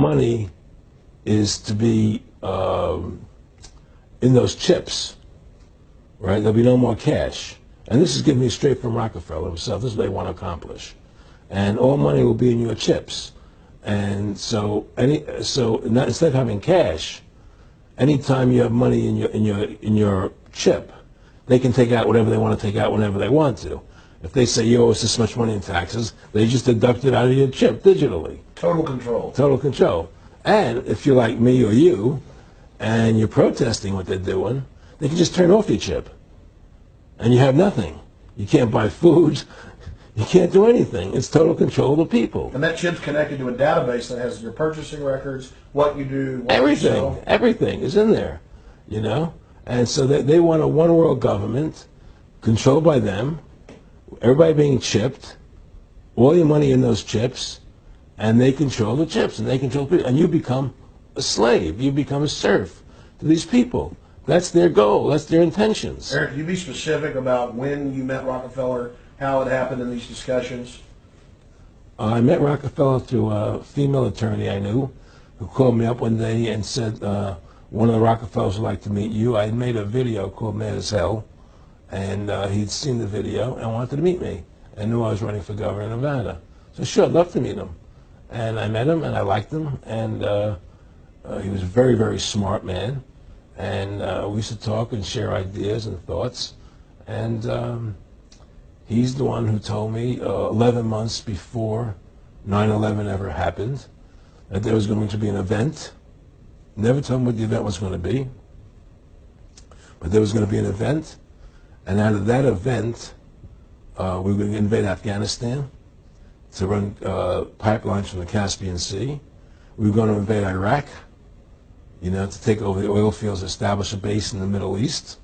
money is to be in those chips, right? There'll be no more cash. And this is giving me straight from Rockefeller himself. This is what they want to accomplish. And all money will be in your chips. And so instead of having cash, anytime you have money in your chip, they can take out whatever they want to take out whenever they want to. If they say you owe us this much money in taxes, they just deduct it out of your chip digitally. Total control. Total control. And if you're like me or you, and you're protesting what they're doing, they can just turn off your chip. And you have nothing. You can't buy food. You can't do anything. It's total control of the people. And that chip's connected to a database that has your purchasing records, what you do, what everything, you sell. Everything is in there, you know? And so they want a one world government controlled by them, everybody being chipped, all your money in those chips, and they control the chips, and they control people. And you become a slave. You become a serf to these people. That's their goal. That's their intentions. Eric, can you be specific about when you met Rockefeller, how it happened in these discussions? I met Rockefeller through a female attorney I knew who called me up one day and said, one of the Rockefellers would like to meet you. I had made a video called Mad as Hell, and he'd seen the video and wanted to meet me and knew I was running for governor of Nevada. So sure, I'd love to meet him. And I met him, and I liked him, and he was a very, very smart man. And we used to talk and share ideas and thoughts. And he's the one who told me 11 months before 9/11 ever happened that there was going to be an event. Never told me what the event was going to be, but there was going to be an event. And out of that event, we were going to invade Afghanistan to run pipelines from the Caspian Sea. We were going to invade Iraq, you know, to take over the oil fields, establish a base in the Middle East,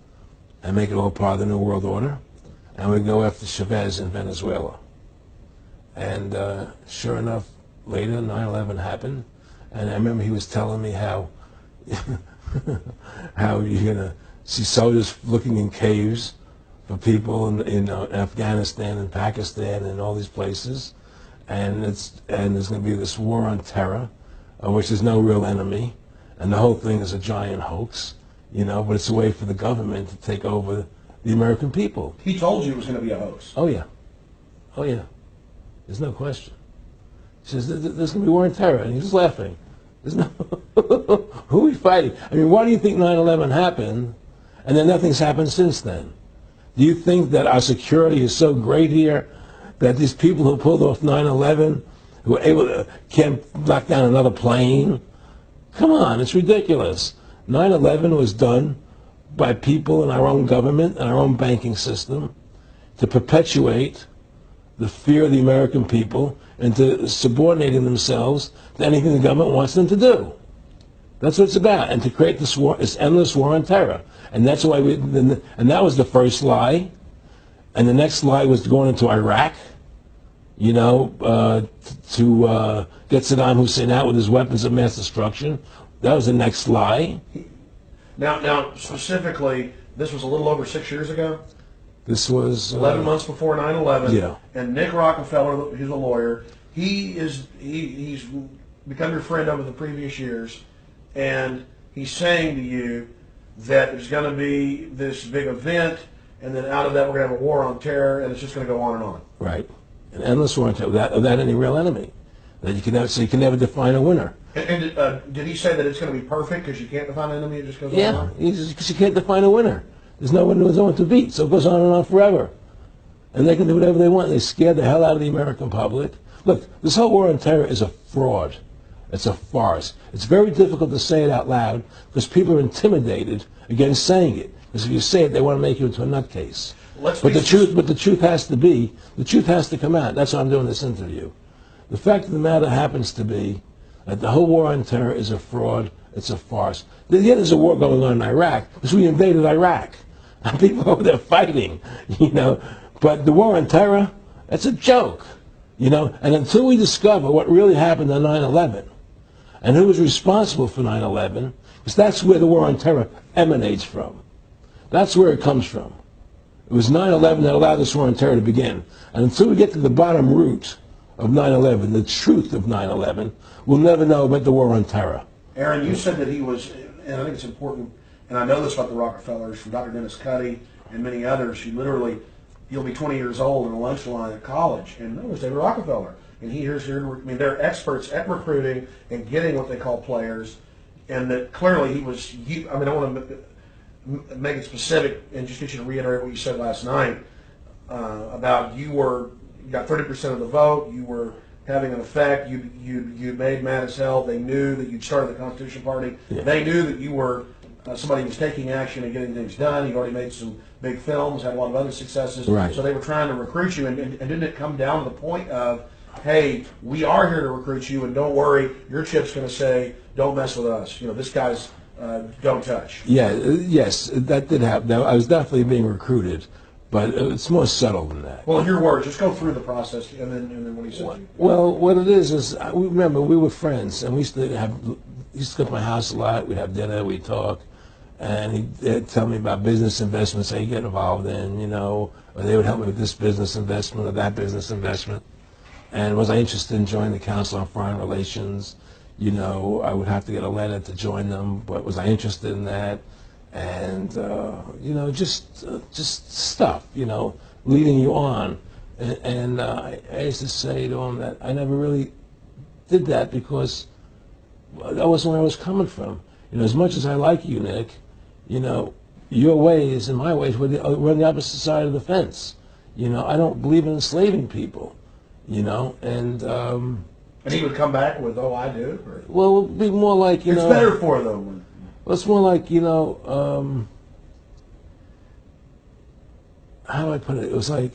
and make it all part of the New World Order. And we'd go after Chavez in Venezuela. And sure enough, later 9/11 happened. And I remember he was telling me how how you're going to see soldiers looking in caves for people in Afghanistan and Pakistan and all these places. And there's going to be this war on terror, which is no real enemy. And the whole thing is a giant hoax, you know, but it's a way for the government to take over the American people. He told you it was going to be a hoax. Oh, yeah. Oh, yeah. There's no question. He says, there's going to be war on terror. And he's just laughing. There's no who are we fighting? I mean, why do you think 9/11 happened and then nothing's happened since then? Do you think that our security is so great here that these people who pulled off 9/11, who were able to, can't knock down another plane? Come on, it's ridiculous. 9/11 was done by people in our own government and our own banking system to perpetuate the fear of the American people and to subordinating themselves to anything the government wants them to do. That's what it's about, and to create this war, this endless war on terror. And that's why and that was the first lie. And the next lie was going into Iraq, you know, to get Saddam Hussein out with his weapons of mass destruction. That was the next lie. Now, specifically, this was a little over 6 years ago. This was 11 months before 9/11. Yeah. And Nick Rockefeller, who's a lawyer, he's become your friend over the previous years, and he's saying to you that there's going to be this big event, and then out of that we're going to have a war on terror, and it's just going to go on and on. Right. An endless war on terror without any real enemy. That you can never define a winner. And did he say that it's going to be perfect because you can't define an enemy? It just goes on Yeah, and on? because you can't define a winner. There's no one to beat, so it goes on and on forever. And they can do whatever they want. They scare the hell out of the American public. Look, this whole war on terror is a fraud. It's a farce. It's very difficult to say it out loud because people are intimidated against saying it. Because if you say it, they want to make you into a nutcase. But the truth has to come out. That's why I'm doing this interview. The fact of the matter happens to be that the whole war on terror is a fraud. It's a farce. Yeah, there's a war going on in Iraq because we invaded Iraq. And people over there fighting, you know. But the war on terror, that's a joke, you know. And until we discover what really happened on 9/11 and who was responsible for 9/11, because that's where the war on terror emanates from. That's where it comes from. It was 9/11 that allowed this war on terror to begin. And until we get to the bottom root of 9/11, the truth of 9/11, we'll never know about the war on terror. Aaron, you said that he was, and I think it's important, and I know this about the Rockefellers from Dr. Dennis Cuddy and many others. You'll be 20 years old in a lunch line at college, and notice David Rockefeller. And they're experts at recruiting and getting what they call players, and that clearly he was, I want to make it specific and just get you to reiterate what you said last night about you got 30% of the vote, you were having an effect, you made mad as hell, they knew that you'd started the Constitution Party, they knew that you were somebody who was taking action and getting things done, you'd already made some big films, had a lot of other successes, so they were trying to recruit you, and didn't it come down to the point of, hey, we are here to recruit you, and don't worry, your chip's going to say, don't mess with us, this guy's don't touch. Yes, that did happen. Now, I was definitely being recruited, but it's more subtle than that. Well, in your words, just go through the process, and then what he said. Well, what it is remember, we were friends, and he used to come to my house a lot. We'd have dinner, we'd talk, and he'd tell me about business investments that he'd get involved in, or they would help me with this business investment or that business investment. And was I interested in joining the Council on Foreign Relations? I would have to get a letter to join them, but was I interested in that? And, just stuff, leading you on. And I used to say to him that I never really did that because that wasn't where I was coming from. As much as I like you, Nick, your ways and my ways, we're on the opposite side of the fence. I don't believe in enslaving people, And he would come back with, oh, I do? Or? Well, it would be more like, It's better for them. Well, it's more like, how do I put it? It was like,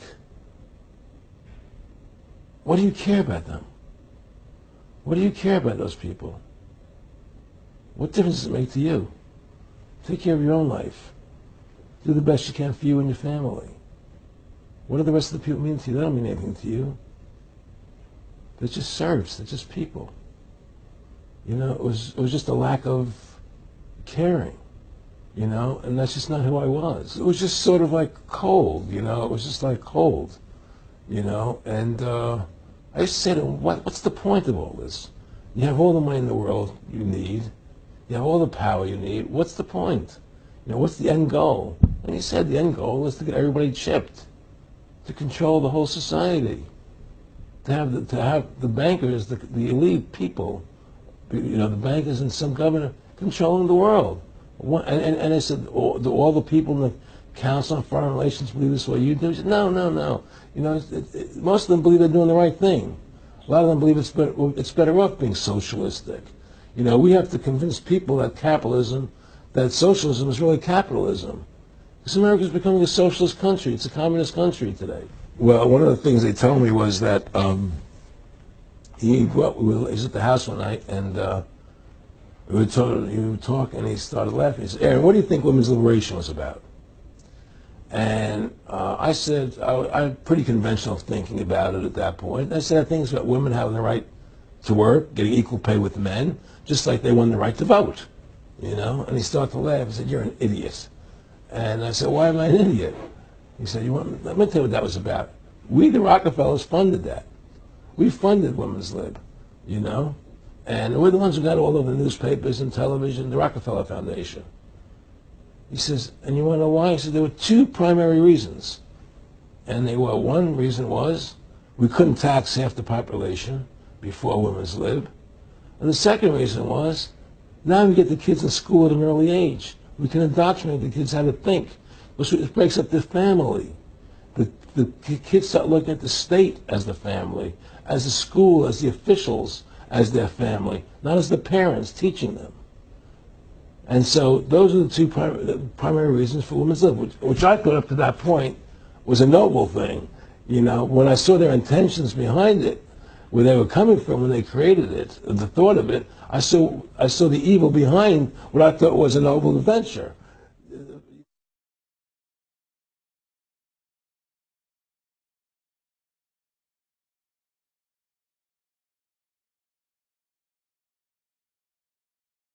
what do you care about them? What do you care about those people? What difference does it make to you? Take care of your own life. Do the best you can for you and your family. What do the rest of the people mean to you? They don't mean anything to you. They're just serfs. They're just people. It was just a lack of caring, and that's just not who I was. It was just sort of like cold, it was just like cold, and I used to say to him, what's the point of all this? You have all the money in the world you need. You have all the power you need. What's the point? What's the end goal? And he said the end goal is to get everybody chipped, to control the whole society, to have the bankers, the elite people, the bankers and some governor controlling the world. And I said, all the people in the Council on Foreign Relations believe this way you do? He said, no. Most of them believe they're doing the right thing. A lot of them believe it's better off being socialistic. We have to convince people that socialism is really capitalism. Because America is becoming a socialist country. It's a communist country today. Well, one of the things they told me was that he was at the house one night, and he would talk, and he started laughing. He said, Aaron, what do you think women's liberation was about? And I said, I had pretty conventional thinking about it at that point. I said, I think it's about women having the right to work, getting equal pay with men, just like they won the right to vote, And he started to laugh. He said, you're an idiot. And I said, why am I an idiot? He said, let me tell you what that was about. We, the Rockefellers, funded that. We funded women's lib, And we're the ones who got all over the newspapers and television, the Rockefeller Foundation. He says, and you want to know why? He said, there were two primary reasons. And one reason was we couldn't tax half the population before women's lib. And the second reason was, now we get the kids in school at an early age. We can indoctrinate the kids how to think. It breaks up the family. The kids start looking at the state as the family, as the school, as the officials, as their family, not as the parents teaching them. And so those are the two primary reasons for women's lib, which I thought up to that point was a noble thing. When I saw their intentions behind it, where they were coming from when they created it, the thought of it, I saw the evil behind what I thought was a noble adventure.